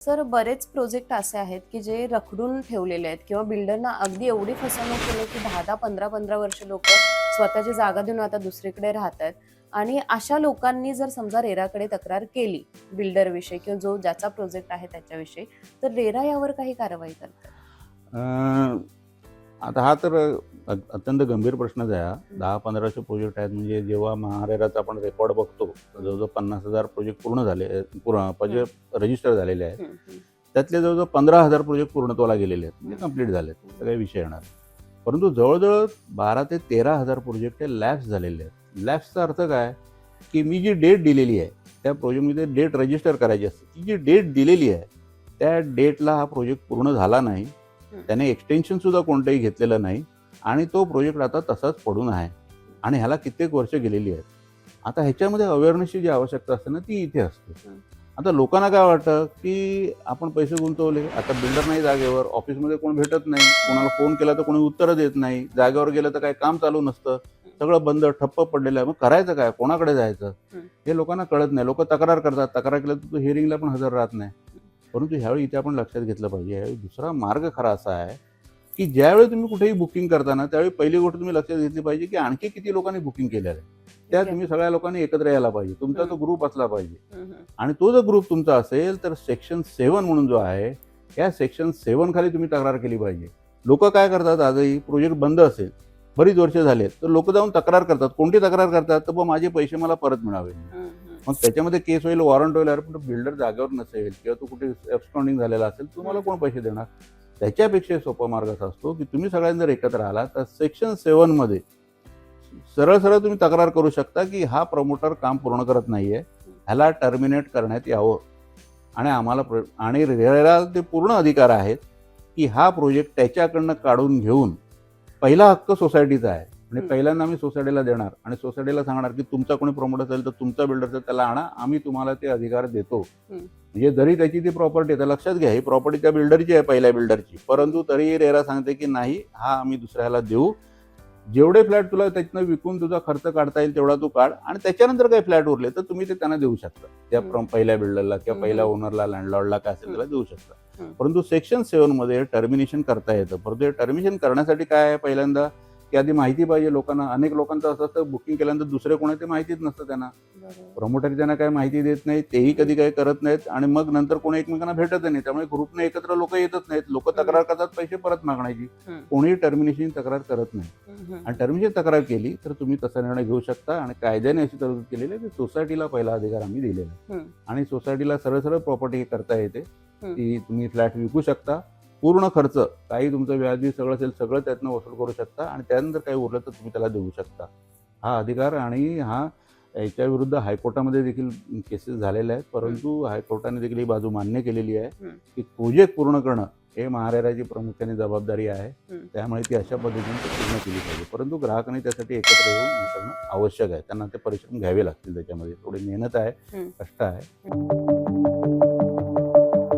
Sir, बरेच project असे आहेत की जे रखडून ठेवलेले आहेत किंवा बिल्डरना अगदी एवढी फसवणूक केली की 10-10, 15-15 वर्ष लोक स्वतःची जागा देऊन आता दुसरीकडे राहतात. आणि अशा लोकांनी जर समजा रेराकडे तक्रार केली बिल्डर विषयी किंवा ज्याचा प्रोजेक्ट आहे त्याच्याविषयी, तर रेरा यावर काही कारवाई करतात? आता हा तर अत्यंत गंभीर प्रश्नच आहे. 10-15चे प्रोजेक्ट आहेत. म्हणजे जेव्हा महारेराचा आपण रेकॉर्ड बघतो जवळजवळ 50,000 प्रोजेक्ट पूर्ण झाले, रजिस्टर झालेले आहेत. त्यातले जवळजवळ 15,000 प्रोजेक्ट पूर्णत्वाला गेलेले आहेत, म्हणजे कंप्लीट झालेत, तर काही विषय येणार. परंतु जवळजवळ 12,000 ते 13,000 प्रोजेक्ट हे लॅप्स झालेले आहेत. लॅप्सचा अर्थ काय की मी जी डेट दिलेली आहे त्या प्रोजेक्टमध्ये डेट रजिस्टर करायची असते, ती जी डेट दिलेली आहे त्या डेटला हा प्रोजेक्ट पूर्ण झाला नाही, त्याने एक्सटेन्शन सुद्धा कोणतंही घेतलेलं नाही आणि तो प्रोजेक्ट आता तसाच पडून आहे आणि ह्याला कित्येक वर्ष गेलेली आहेत. आता ह्याच्यामध्ये अवेअरनेसची जी आवश्यकता असते ना ती इथे असते. आता लोकांना काय वाटतं की आपण पैसे गुंतवले, आता बिल्डर नाही जागेवर, ऑफिसमध्ये कोण भेटत नाही, कोणाला फोन केला तर कोणी उत्तरं देत नाही, जागेवर गेलं तर काही काम चालू नसतं, सगळं बंद ठप्प पडलेलं आहे, मग करायचं काय, कोणाकडे जायचं हे लोकांना कळत नाही. लोक तक्रार करतात, तक्रार केलं तर हिअरिंगला पण हजर राहत नाही. परंतु ह्यावेळी इथे आपण लक्षात घेतलं पाहिजे, ह्यावेळी दुसरा मार्ग खरा असा आहे की ज्यावेळी तुम्ही कुठेही बुकिंग करताना त्यावेळी पहिली गोष्ट तुम्ही लक्षात घेतली पाहिजे की आणखी किती लोकांनी बुकिंग केलेलं आहे, त्या तुम्ही सगळ्या लोकांनी एकत्र यायला पाहिजे, तुमचा तो ग्रुप असला पाहिजे. आणि तो जर ग्रुप तुमचा असेल तर सेक्शन 7 म्हणून जो आहे या सेक्शन 7 खाली तुम्ही तक्रार केली पाहिजे. लोक काय करतात, आजही प्रोजेक्ट बंद असेल, बरीच वर्ष झालेत, तर लोक जाऊन तक्रार करतात. कोणती तक्रार करतात, तर माझे पैसे मला परत मिळावे. मग त्याच्यामध्ये केस होईल, वॉरंट होईल, अरे पण बिल्डर जागेवर नसेल किंवा तो कुठे ॲब्स्कॉन्डिंग झालेला असेल, तुम्हाला कोण पैसे देणार. त्याच्यापेक्षा सोपा मार्ग असा असतो की तुम्ही सगळ्यांनी जर एकत्र आला तर सेक्शन 7 मध्ये सरळ सरळ तुम्ही तक्रार करू शकता की हा प्रमोटर काम पूर्ण करत नाहीये, ह्याला टर्मिनेट करण्यात यावं. आणि आम्हाला आणि रेराला ते पूर्ण अधिकार आहेत की हा प्रोजेक्ट त्याच्याकडनं काढून घेऊन पहिला हक्क सोसायटीचा आहे आणि पहिल्यांदा आम्ही सोसायटीला देणार आणि सोसायटीला सांगणार की तुमचा कोणी प्रमोटर असेल तर तुमचा बिल्डर असेल त्याला आणा, आम्ही तुम्हाला ते अधिकार देतो. म्हणजे जरी त्याची ती प्रॉपर्टी आहे, लक्षात घ्या ही प्रॉपर्टी त्या बिल्डरची आहे, पहिल्या बिल्डरची, परंतु तरीही रेरा सांगते की नाही, हा आम्ही दुसऱ्याला देऊ. जेवढे फ्लॅट तुला त्यातनं विकून तुझा खर्च काढता येईल तेवढा तू काढ आणि त्याच्यानंतर काही फ्लॅट उरले तर तुम्ही ते त्यांना देऊ शकता, त्या पहिल्या बिल्डरला किंवा पहिल्या ओनरला, लँडलॉर्डला काय असेल त्याला देऊ शकता. परंतु सेक्शन 7 मध्ये टर्मिनेशन करता येतं. परंतु हे टर्मिनेशन करण्यासाठी काय आहे, पहिल्यांदा की आधी माहिती पाहिजे लोकांना. अनेक लोकांचं असं असतं बुकिंग केल्यानंतर दुसरे कोणी ते माहितीच नसतं त्यांना, प्रमोटर त्यांना काही माहिती देत नाही, तेही कधी काही करत नाहीत आणि मग नंतर कोणी एकमेकांना भेटत नाही, त्यामुळे ग्रुपने एकत्र लोक येतच नाहीत, लोक तक्रार करतात पैसे परत मागण्याची. कोणीही टर्मिनेशन तक्रार करत नाही आणि टर्मिनेशन तक्रार केली तर तुम्ही तसा निर्णय घेऊ शकता आणि कायद्याने अशी तरतूद केलेली आहे की सोसायटीला पहिला अधिकार आम्ही दिलेला आहे आणि सोसायटीला सरळ सरळ प्रॉपर्टी करता येते की तुम्ही फ्लॅट विकू शकता, पूर्ण खर्च काही तुमचं व्याजी सगळं असेल सगळं त्यातनं वसूल करू शकता आणि त्यानंतर काही उरलं तर तुम्ही त्याला देऊ शकता. हा अधिकार आणि हा याच्या विरुद्ध हायकोर्टामध्ये देखील केसेस झालेल्या आहेत, परंतु हायकोर्टाने देखील ही बाजू मान्य केलेली आहे की प्रोजेक्ट पूर्ण करणं हे महारेराची प्रामुख्याने जबाबदारी आहे, त्यामुळे ती अशा पद्धतीने पूर्ण केली पाहिजे. परंतु ग्राहकांनी त्यासाठी एकत्र येऊन हे करणं आवश्यक आहे, त्यांना ते परिश्रम घ्यावे लागतील, त्याच्यामध्ये थोडी मेहनत आहे, कष्ट आहे.